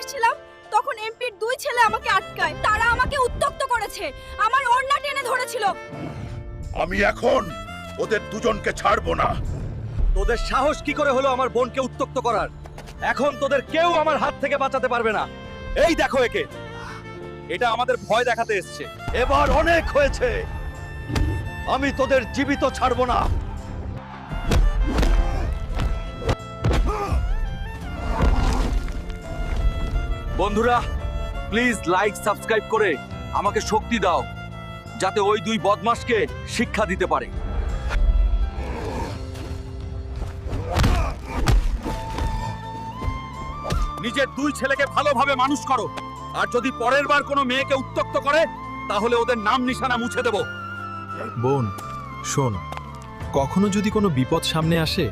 আসছিলাম তখন এমপির দুই ছেলে আমাকে আটকায়। তারা আমাকে উত্ত্যক্ত করেছে, আমার ওড়না টেনে ধরেছিল। আমি এখন ওদের দুজনকে ছাড়বো না। তোদের সাহস কি করে হলো আমার বোনকে উত্ত্যক্ত করার? এখন তোদের কেউ আমার হাত থেকে বাঁচাতে পারবে না। এই দেখো একে, এটা আমাদের ভয় দেখাতে এসছে। এবার অনেক হয়েছে, আমি তোদের জীবিত ছাড়বো না। বন্ধুরা, প্লিজ লাইক সাবস্ক্রাইব করে আমাকে শক্তি দাও, যাতে ওই দুই বদমাশকে শিক্ষা দিতে পারে। নিজের দুই ছেলেকে ভালোভাবে মানুষ করো, আর যদি পরের বার কোনো মেয়েকে উত্ত্যক্ত করে তাহলে ওদের নাম নিশানা মুছে দেব। বোন, শোন, কখনো যদি কোনো বিপদ সামনে আসে